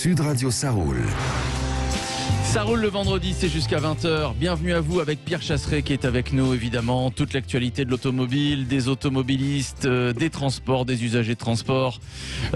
Sud Radio ça roule. Ça roule le vendredi, c'est jusqu'à 20h. Bienvenue à vous avec Pierre Chasseret qui est avec nous évidemment. Toute l'actualité de l'automobile, des automobilistes, des transports, des usagers de transport.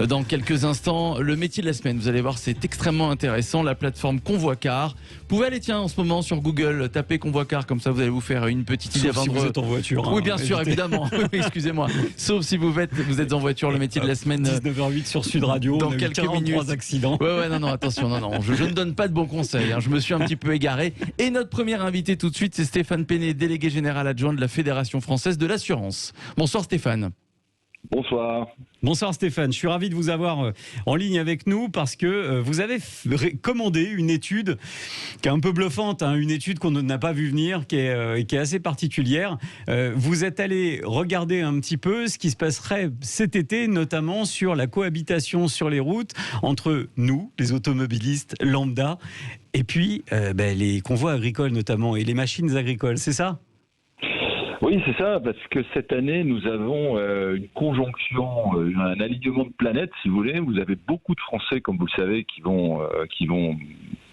Dans quelques instants, le métier de la semaine. Vous allez voir, c'est extrêmement intéressant. La plateforme Convoicar. Vous pouvez aller, en ce moment sur Google, taper Convocar, comme ça vous allez vous faire une petite idée. Sauf si vous êtes en voiture. Oui, bien sûr, évidemment. Oui, excusez-moi. Sauf si vous êtes en voiture, le métier de la semaine. 19h08 sur Sud Radio. Dans on a quelques eu 43 minutes. accidents. Ouais, non, attention, non. Je ne donne pas de bons conseils. Je me suis un petit peu égaré. Et notre premier invité tout de suite, c'est Stéphane Péné, délégué général adjoint de la Fédération française de l'assurance. Bonsoir Stéphane. Bonsoir. Bonsoir Stéphane, je suis ravi de vous avoir en ligne avec nous parce que vous avez commandé une étude qui est un peu bluffante, une étude qu'on n'a pas vu venir, qui est assez particulière. Vous êtes allé regarder un petit peu ce qui se passerait cet été, notamment sur la cohabitation sur les routes entre nous, les automobilistes lambda, et puis les convois agricoles notamment, et les machines agricoles, c'est ça ? Oui, c'est ça, parce que cette année, nous avons une conjonction, un alignement de planètes, si vous voulez. Vous avez beaucoup de Français, comme vous le savez, qui vont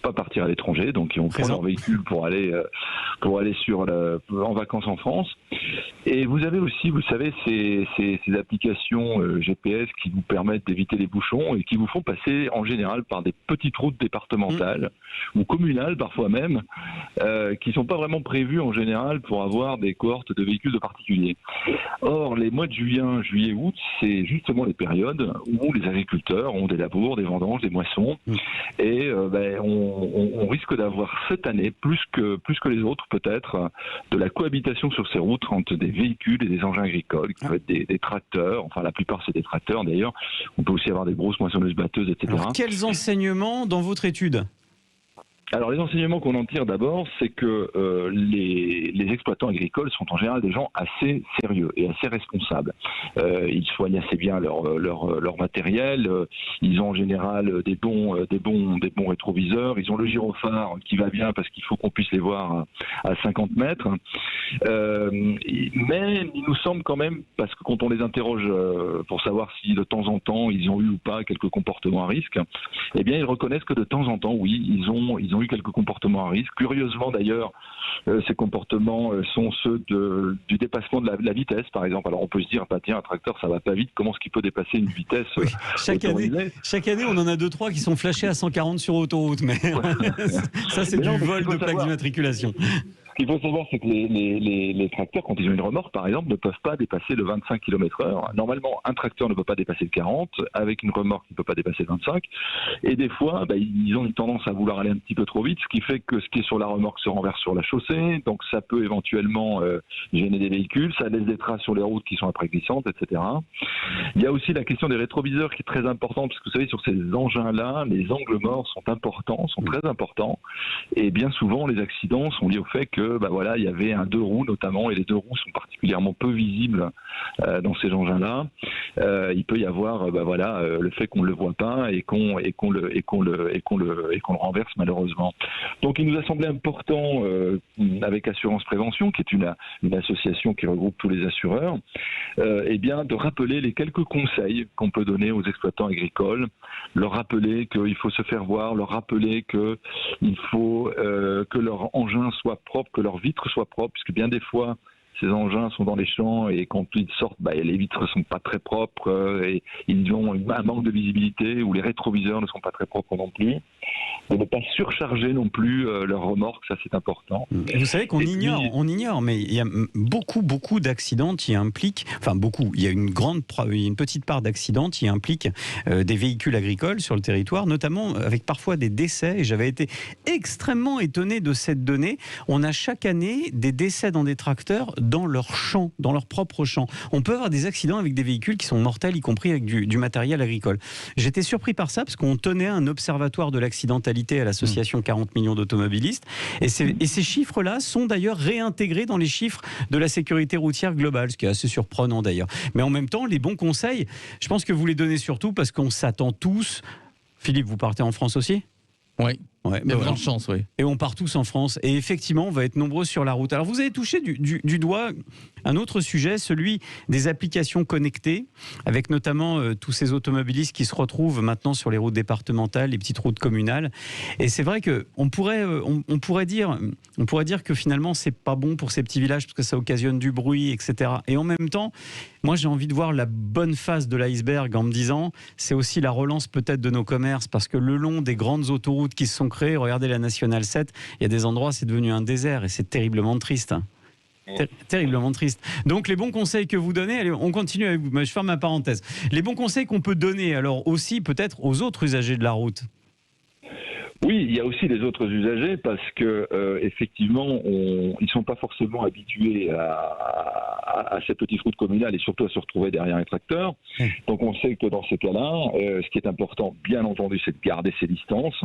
pas partir à l'étranger, donc qui vont prendre leur véhicule pour aller en vacances en France. Et vous avez aussi, vous savez, ces applications GPS qui vous permettent d'éviter les bouchons et qui vous font passer en général par des petites routes départementales ou communales parfois même, qui sont pas vraiment prévues en général pour avoir des cohortes de véhicules de particuliers. Or, les mois de juillet, août, c'est justement les périodes où les agriculteurs ont des labours, des vendanges, des moissons, et on risque d'avoir cette année, plus que les autres peut-être, de la cohabitation sur ces routes entre des véhicules et des engins agricoles, qui peuvent être des tracteurs, enfin la plupart c'est des tracteurs d'ailleurs, on peut aussi avoir des grosses moissonneuses batteuses, etc. Alors, quels enseignements dans votre étude ? Alors les enseignements qu'on en tire d'abord, c'est que les exploitants agricoles sont en général des gens assez sérieux et assez responsables. Ils soignent assez bien leur matériel, ils ont en général des bons rétroviseurs, ils ont le gyrophare qui va bien parce qu'il faut qu'on puisse les voir à 50 mètres. Mais il nous semble quand même, parce que quand on les interroge pour savoir si de temps en temps ils ont eu ou pas quelques comportements à risque, eh bien ils reconnaissent que de temps en temps, oui, ils ont eu quelques comportements à risque. Curieusement d'ailleurs, ces comportements sont ceux du dépassement de la vitesse, par exemple. Alors on peut se dire, tiens, un tracteur, ça va pas vite, comment est-ce qu'il peut dépasser une vitesse chaque année, on en a 2-3 qui sont flashés à 140 sur autoroute, mais ça c'est du vol de plaque d'immatriculation. Ce qu'il faut savoir, c'est que les tracteurs, quand ils ont une remorque, par exemple, ne peuvent pas dépasser le 25 km/h. Normalement, un tracteur ne peut pas dépasser le 40, avec une remorque, il ne peut pas dépasser le 25. Et des fois, ils ont une tendance à vouloir aller un petit peu trop vite, ce qui fait que ce qui est sur la remorque se renverse sur la chaussée, donc ça peut éventuellement gêner des véhicules, ça laisse des traces sur les routes qui sont après glissantes, etc. Il y a aussi la question des rétroviseurs qui est très importante, parce que vous savez, sur ces engins-là, les angles morts sont très importants, et bien souvent, les accidents sont liés au fait que il y avait un deux roues notamment, et les deux roues sont particulièrement peu visibles dans ces engins-là. Il peut y avoir le fait qu'on ne le voit pas et qu'on le renverse malheureusement. Donc il nous a semblé important, avec Assurance Prévention, qui est une association qui regroupe tous les assureurs, de rappeler les quelques conseils qu'on peut donner aux exploitants agricoles, leur rappeler qu'il faut se faire voir, leur rappeler qu'il faut que leur engin soit propre, que leurs vitres soient propres, puisque bien des fois, ces engins sont dans les champs et quand ils sortent, les vitres ne sont pas très propres et ils ont un manque de visibilité, ou les rétroviseurs ne sont pas très propres non plus. De ne pas surcharger non plus leurs remorques, ça c'est important. Vous savez qu'on ignore, mais il y a beaucoup d'accidents qui impliquent, il y a une petite part d'accidents qui impliquent des véhicules agricoles sur le territoire, notamment avec parfois des décès, et j'avais été extrêmement étonné de cette donnée. On a chaque année des décès dans des tracteurs dans leur champ, dans leur propre champ. On peut avoir des accidents avec des véhicules qui sont mortels, y compris avec du matériel agricole. J'étais surpris par ça, parce qu'on tenait un observatoire de l'accidentalité à l'association 40 millions d'automobilistes, et ces chiffres-là sont d'ailleurs réintégrés dans les chiffres de la sécurité routière globale, ce qui est assez surprenant d'ailleurs. Mais en même temps, les bons conseils, je pense que vous les donnez surtout parce qu'on s'attend tous. Philippe, vous partez en France aussi ? Oui. Ouais, Il y a grande chance, oui. Et on part tous en France. Et effectivement, on va être nombreux sur la route. Alors, vous avez touché du doigt un autre sujet, celui des applications connectées, avec notamment tous ces automobilistes qui se retrouvent maintenant sur les routes départementales, les petites routes communales. Et c'est vrai qu'on pourrait, on pourrait dire que finalement, c'est pas bon pour ces petits villages parce que ça occasionne du bruit, etc. Et en même temps, moi, j'ai envie de voir la bonne face de l'iceberg en me disant, c'est aussi la relance peut-être de nos commerces, parce que le long des grandes autoroutes qui se sont créées, regardez la Nationale 7, il y a des endroits, c'est devenu un désert et c'est terriblement triste. Terriblement triste. Donc les bons conseils que vous donnez, allez, on continue avec vous, mais je ferme ma parenthèse. Les bons conseils qu'on peut donner alors aussi peut-être aux autres usagers de la route. Oui, il y a aussi les autres usagers parce que effectivement, ils sont pas forcément habitués à ces petites routes communales et surtout à se retrouver derrière un tracteur. Donc on sait que dans ces cas-là, ce qui est important, bien entendu, c'est de garder ses distances.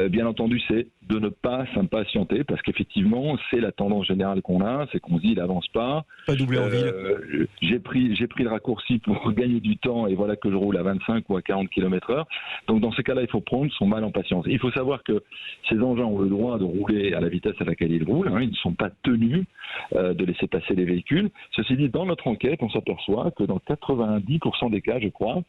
Bien entendu, c'est de ne pas s'impatienter parce qu'effectivement, c'est la tendance générale qu'on a, c'est qu'on se dit il avance pas. Pas doubler en ville. J'ai pris le raccourci pour gagner du temps et voilà que je roule à 25 ou à 40 km/h. Donc dans ces cas-là, il faut prendre son mal en patience. Il faut savoir que ces engins ont le droit de rouler à la vitesse à laquelle ils roulent. Ils ne sont pas tenus de laisser passer les véhicules. Ceci dit, dans notre enquête, on s'aperçoit que dans 90% des cas, je crois,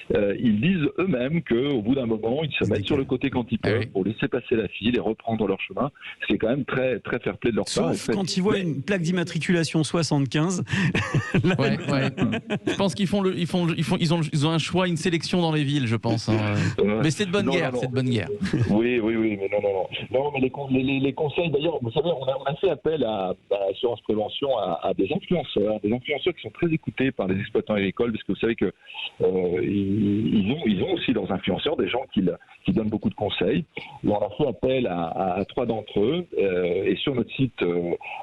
ils disent eux-mêmes qu'au bout d'un moment, ils se mettent sur le côté quand ils peuvent pour laisser passer la file et reprendre leur chemin. Ce qui est quand même très, très fair-play de leur part. Sauf quand ils voient une plaque d'immatriculation 75. Ouais. Je pense qu'ils ont un choix, une sélection dans les villes, je pense. Mais c'est de bonne guerre, c'est de bonne guerre. Oui, mais non. Non, mais les conseils, d'ailleurs, vous savez, on a fait appel à l'assurance prévention à des influenceurs qui sont très écoutés par les exploitants agricoles, parce que vous savez que ils ont aussi leurs influenceurs, des gens qui donnent beaucoup de conseils. Et on a fait appel à 3 d'entre eux, et sur notre site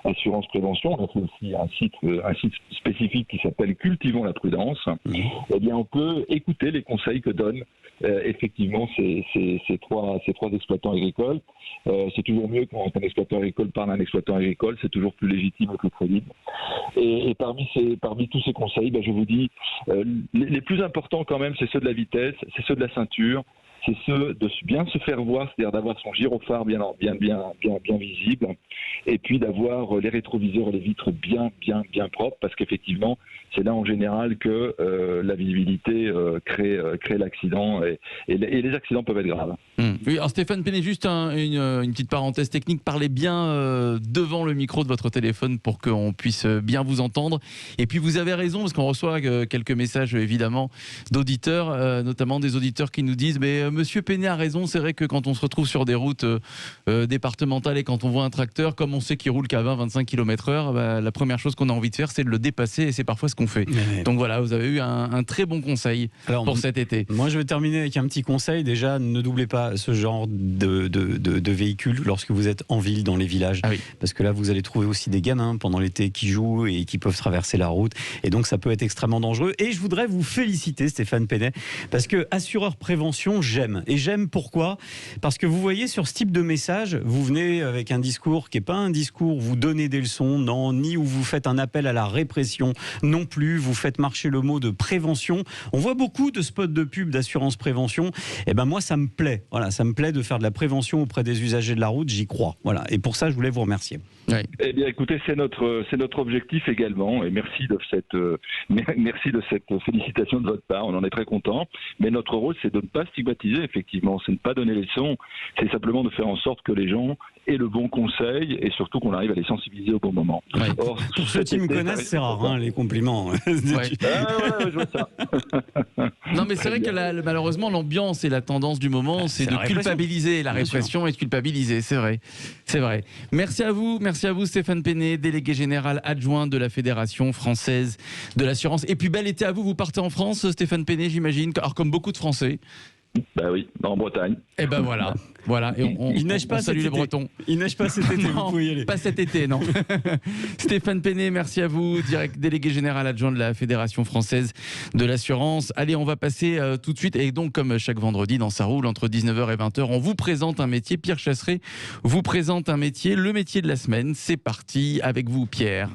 assurance prévention, on a fait aussi un site spécifique qui s'appelle Cultivons la prudence. Eh bien, on peut écouter les conseils que donnent effectivement ces trois exploitants agricoles. C'est toujours mieux quand un exploitant agricole parle à un exploitant agricole, c'est toujours plus légitime et plus crédible. Et parmi tous ces conseils, je vous dis, les plus importants quand même, c'est ceux de la vitesse, c'est ceux de la ceinture, c'est ceux de bien se faire voir, c'est-à-dire d'avoir son gyrophare bien visible, et puis d'avoir les rétroviseurs et les vitres bien propres, parce qu'effectivement, c'est là en général que la visibilité crée l'accident, et les accidents peuvent être graves. Oui, alors Stéphane Péné, juste une petite parenthèse technique, parlez bien devant le micro de votre téléphone pour qu'on puisse bien vous entendre. Et puis vous avez raison, parce qu'on reçoit quelques messages évidemment d'auditeurs, notamment des auditeurs qui nous disent mais Monsieur Péné a raison, c'est vrai que quand on se retrouve sur des routes départementales et quand on voit un tracteur, comme on sait qu'il roule qu'à 20-25 km/h, la première chose qu'on a envie de faire, c'est de le dépasser, et c'est parfois ce qu'on fait. Donc voilà, vous avez eu un très bon conseil pour cet été. Moi, je vais terminer avec un petit conseil. Déjà, ne doublez pas ce genre de véhicules lorsque vous êtes en ville, dans les villages. Parce que là, vous allez trouver aussi des gamins pendant l'été qui jouent et qui peuvent traverser la route. Et donc, ça peut être extrêmement dangereux. Et je voudrais vous féliciter, Stéphane Pénet, parce que assureur prévention, j'aime. Et j'aime pourquoi ? Parce que vous voyez, sur ce type de message, vous venez avec un discours qui n'est pas un discours où vous donnez des leçons, non, ni où vous faites un appel à la répression, non plus. Vous faites marcher le mot de prévention. On voit beaucoup de spots de pub d'assurance prévention. Et ben moi, ça me plaît. Voilà, ça me plaît de faire de la prévention auprès des usagers de la route. J'y crois. Voilà. Et pour ça, je voulais vous remercier. Oui. Eh bien, écoutez, c'est notre objectif également, et merci de cette félicitation de votre part. On en est très content. Mais notre rôle, c'est de ne pas stigmatiser. Effectivement, c'est de ne pas donner les leçons. C'est simplement de faire en sorte que les gens aient le bon conseil et surtout qu'on arrive à les sensibiliser au bon moment. Ouais. Or, pour ceux qui me connaissent, c'est rare, les compliments. Je vois ça. Non, mais c'est vrai que malheureusement, l'ambiance et la tendance du moment, c'est de culpabiliser. La répression et de culpabiliser, c'est vrai. C'est vrai. Merci à vous, Stéphane Péné, délégué général adjoint de la Fédération française de l'assurance. Et puis, bel été à vous. Vous partez en France, Stéphane Péné, j'imagine, alors comme beaucoup de Français. Bah oui, en Bretagne. Et ben voilà. Et il neige pas, salue les Bretons. Il neige pas cet été, non, vous pouvez y aller. Pas cet été, non. Stéphane Péné, merci à vous, délégué général adjoint de la Fédération française de l'assurance. Allez, on va passer tout de suite, et donc comme chaque vendredi dans Ça roule, entre 19h et 20h, on vous présente un métier. Pierre Chasseret vous présente un métier, le métier de la semaine. C'est parti avec vous, Pierre.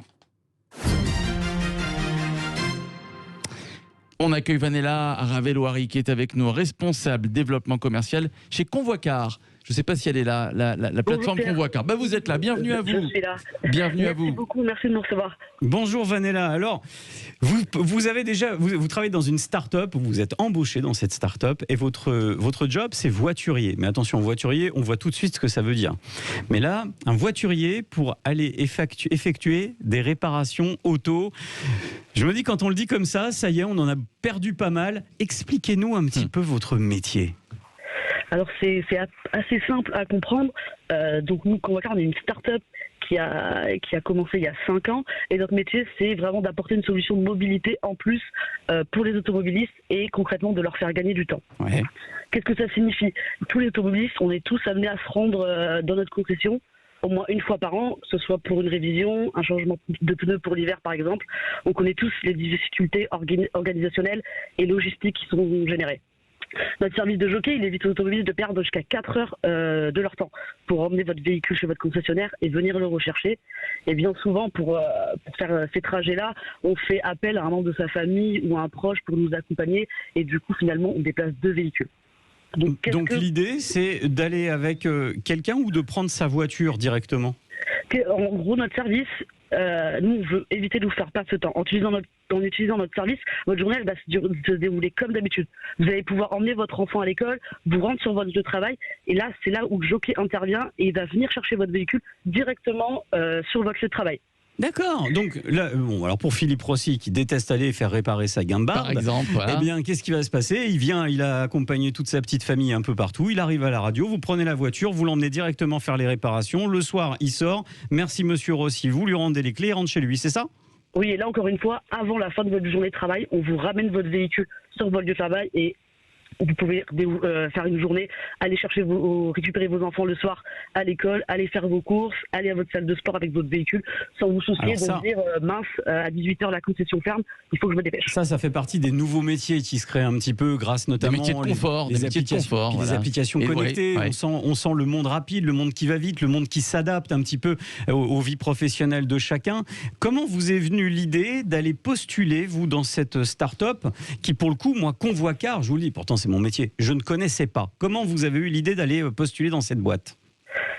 On accueille Vanella Ravelloari qui est avec nous, responsable développement commercial chez Convoicar. Je ne sais pas si elle est là, la plateforme Convoicar. Vous êtes là, bienvenue à vous. Je suis là. Bienvenue à vous. Merci beaucoup, merci de nous recevoir. Bonjour Vanella. Alors, vous avez déjà, vous travaillez dans une start-up, vous êtes embauché dans cette start-up et votre job c'est voiturier. Mais attention, voiturier, on voit tout de suite ce que ça veut dire. Mais là, un voiturier pour aller effectuer des réparations auto. Je me dis quand on le dit comme ça y est, on en a perdu pas mal. Expliquez-nous un petit peu votre métier. Alors c'est assez simple à comprendre. Donc nous, Convoicar, on est une start-up qui a commencé il y a 5 ans et notre métier c'est vraiment d'apporter une solution de mobilité en plus pour les automobilistes et concrètement de leur faire gagner du temps. Ouais. Qu'est-ce que ça signifie? Tous les automobilistes, on est tous amenés à se rendre dans notre concession au moins une fois par an, que ce soit pour une révision, un changement de pneus pour l'hiver par exemple. On connaît tous les difficultés organisationnelles et logistiques qui sont générées. Notre service de jockey, il évite aux automobilistes de perdre jusqu'à 4 heures de leur temps pour emmener votre véhicule chez votre concessionnaire et venir le rechercher. Et bien souvent, pour faire ces trajets-là, on fait appel à un membre de sa famille ou à un proche pour nous accompagner et du coup, finalement, on déplace 2 véhicules. Donc l'idée, c'est d'aller avec quelqu'un ou de prendre sa voiture directement? En gros, notre service, nous, on veut éviter de vous faire perdre ce temps. En utilisant notre service, votre journée elle va se dérouler comme d'habitude. Vous allez pouvoir emmener votre enfant à l'école, vous rendre sur votre lieu de travail, et là, c'est là où le jockey intervient et il va venir chercher votre véhicule directement sur votre lieu de travail. D'accord. Donc là, alors pour Philippe Rossi qui déteste aller faire réparer sa guimbarde, par exemple, voilà. Eh bien, qu'est-ce qui va se passer? Il a accompagné toute sa petite famille un peu partout. Il arrive à la radio, vous prenez la voiture, vous l'emmenez directement faire les réparations. Le soir, il sort. Merci Monsieur Rossi. Vous lui rendez les clés, il rentre chez lui. C'est ça? Oui, et là encore une fois, avant la fin de votre journée de travail, on vous ramène votre véhicule sur votre lieu de travail et vous pouvez faire une journée, aller récupérer vos enfants le soir à l'école, aller faire vos courses, aller à votre salle de sport avec votre véhicule, sans vous soucier de vous dire mince, à 18h la concession ferme, il faut que je me dépêche. Ça fait partie des nouveaux métiers qui se créent un petit peu grâce notamment des métiers de confort, les applications connectées. Ouais. On sent le monde rapide, le monde qui va vite, le monde qui s'adapte un petit peu aux vies professionnelles de chacun. Comment vous est venue l'idée d'aller postuler, vous, dans cette start-up qui, pour le coup, moi, Convoicar, je vous le dis, pourtant c'est mon métier, je ne connaissais pas. Comment vous avez eu l'idée d'aller postuler dans cette boîte?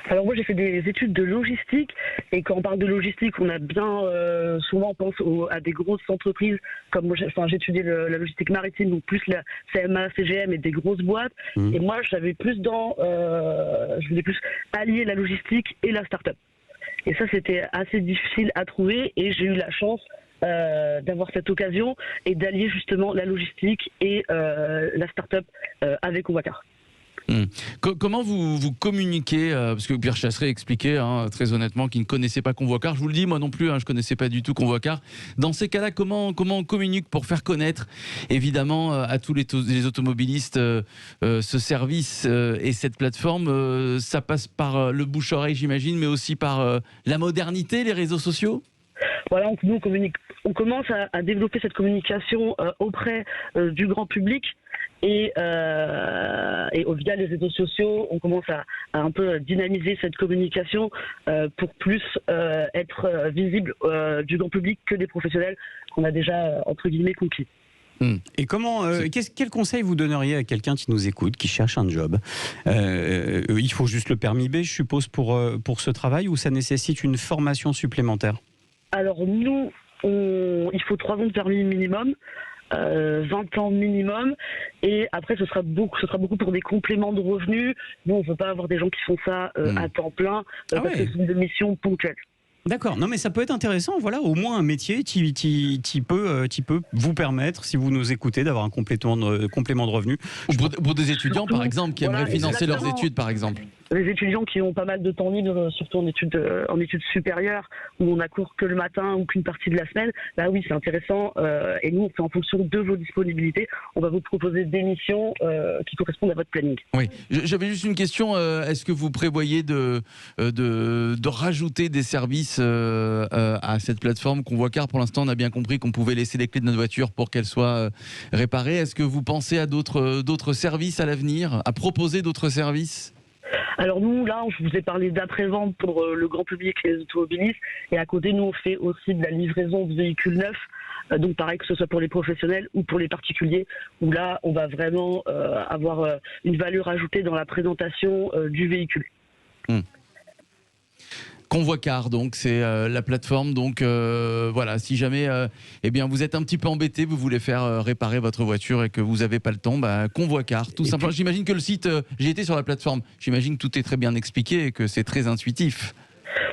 Alors moi j'ai fait des études de logistique et quand on parle de logistique on a bien souvent on pense à des grosses entreprises comme moi j'ai étudié la logistique maritime donc plus la CMA, CGM et des grosses boîtes et moi j'avais plus je voulais plus allier la logistique et la start-up et ça c'était assez difficile à trouver et j'ai eu la chance d'avoir cette occasion et d'allier justement la logistique et la start-up avec Convoicar. Comment vous communiquez parce que Pierre Chasseret expliquait très honnêtement qu'il ne connaissait pas Convoicar. Je vous le dis, moi non plus, je ne connaissais pas du tout Convoicar. Dans ces cas-là, comment on communique pour faire connaître évidemment à tous les automobilistes ce service et cette plateforme? Ça passe par le bouche-oreille, j'imagine, mais aussi par la modernité, les réseaux sociaux? Voilà, nous on commence à développer cette communication auprès du grand public et via les réseaux sociaux, on commence à un peu dynamiser cette communication pour plus être visible du grand public que des professionnels qu'on a déjà entre guillemets conquis. Et quel conseil vous donneriez à quelqu'un qui nous écoute, qui cherche un job? Il faut juste le permis B, je suppose, pour ce travail, ou ça nécessite une formation supplémentaire? Alors nous, il faut 3 ans de permis minimum, 20 ans minimum, et après ce sera beaucoup pour des compléments de revenus. Nous, on ne veut pas avoir des gens qui font ça à temps plein, parce que c'est une mission ponctuelle. D'accord, non mais ça peut être intéressant, voilà, au moins un métier qui peut vous permettre, si vous nous écoutez, d'avoir un complément de revenus. Pour des étudiants, par exemple, qui aimeraient financer leurs études, par exemple. Les étudiants qui ont pas mal de temps libre, surtout en études supérieures, où on a cours que le matin ou qu'une partie de la semaine, là oui, c'est intéressant. Et nous, on fait en fonction de vos disponibilités. On va vous proposer des missions qui correspondent à votre planning. Oui, j'avais juste une question. Est-ce que vous prévoyez de rajouter des services à cette plateforme Convoicar? Pour l'instant, on a bien compris qu'on pouvait laisser les clés de notre voiture pour qu'elle soit réparée. Est-ce que vous pensez à d'autres services à l'avenir, à proposer d'autres services? Alors nous, là, je vous ai parlé d'après-vente pour le grand public et les automobilistes. Et à côté, nous, on fait aussi de la livraison de véhicules neufs Donc pareil que ce soit pour les professionnels ou pour les particuliers, où là on va vraiment avoir une valeur ajoutée dans la présentation du véhicule. Convoi Car, donc c'est la plateforme. Donc voilà, si jamais eh bien vous êtes un petit peu embêté, vous voulez faire réparer votre voiture et que vous n'avez pas le temps, Convoi Car, tout simplement. J'imagine que le site, j'ai été sur la plateforme, j'imagine que tout est très bien expliqué et que c'est très intuitif.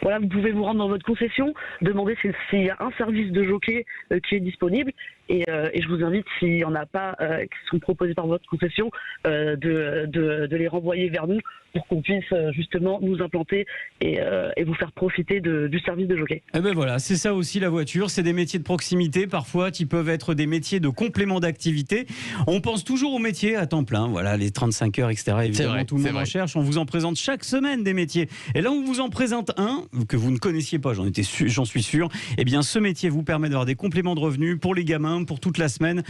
Voilà, vous pouvez vous rendre dans votre concession, demander s'il y a un service de jockey qui est disponible, et je vous invite, s'il n'y en a pas qui sont proposés par votre concession, de les renvoyer vers nous pour qu'on puisse justement nous implanter et vous faire profiter du service de jockey. Eh ben voilà, c'est ça aussi la voiture, c'est des métiers de proximité, parfois qui peuvent être des métiers de complément d'activité. On pense toujours aux métiers à temps plein, voilà, les 35 heures, etc. Évidemment, vrai, tout le monde en cherche, on vous en présente chaque semaine des métiers. Et là, on vous en présente un que vous ne connaissiez pas, j'en suis sûr. Eh bien, ce métier vous permet d'avoir des compléments de revenus pour les gamins, pour toute la semaine,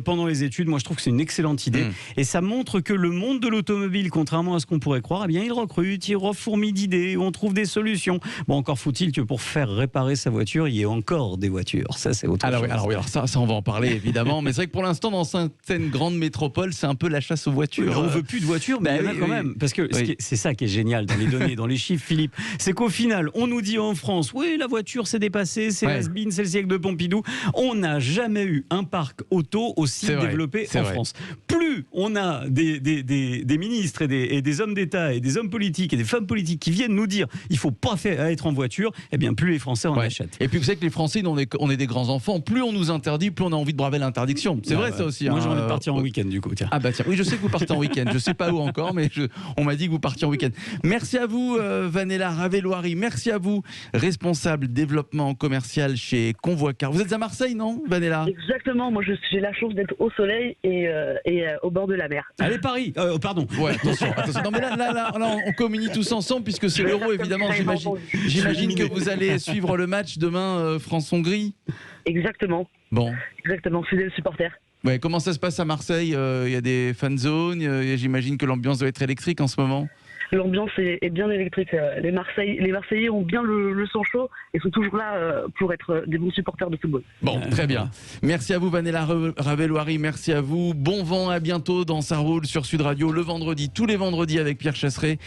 pendant les études. Moi, je trouve que c'est une excellente idée. Et ça montre que le monde de l'automobile, contrairement à ce qu'on pourrait croire, eh bien, il recrute, il refourmille d'idées, on trouve des solutions. Bon, encore faut-il que pour faire réparer sa voiture, il y ait encore des voitures. Ça, c'est autre chose. Alors ça, on va en parler évidemment. Mais c'est vrai que pour l'instant, dans certaines grandes métropoles, c'est un peu la chasse aux voitures. On veut plus de voitures, mais il y en a quand même. Parce que c'est ça qui est génial dans les données, dans les chiffres, Philippe. C'est qu'au final, on nous dit en France, oui, la voiture s'est dépassée, c'est has-been, c'est le siècle de Pompidou. On n'a jamais eu un parc auto aussi développé en France. Plus on a des ministres et des hommes d'État et des hommes politiques et des femmes politiques qui viennent nous dire il faut pas être en voiture, eh bien plus les Français en achètent. Et puis vous savez que les Français, on est des grands enfants, plus on nous interdit, plus on a envie de braver l'interdiction. C'est vrai ça aussi. Moi j'ai envie de partir en week-end du coup. Tiens. Ah bah tiens, oui je sais que vous partez en week-end, je sais pas où encore, mais on m'a dit que vous partiez en week-end. Merci à vous Vanella Ravelloari, merci à vous, responsable développement commercial chez Convoi Car. Vous êtes à Marseille, non Vanella? Exactement, moi j'ai la chance d'être au soleil et au bord de la mer. Allez Paris, pardon. Ouais, attention. Non mais là, on communie tous ensemble puisque c'est l'Euro évidemment. J'imagine que vous allez suivre le match demain France-Hongrie. Exactement. Bon. Exactement, fidèle supporter. Ouais, comment ça se passe à Marseille? Il y a des fan zones. J'imagine que l'ambiance doit être électrique en ce moment. L'ambiance est bien électrique. Les Marseillais ont bien le sang chaud et sont toujours là pour être des bons supporters de football. Bon, très bien. Merci à vous, Vanella Ravelloari. Merci à vous. Bon vent, à bientôt dans Ça roule sur Sud Radio le vendredi, tous les vendredis avec Pierre Chasseret.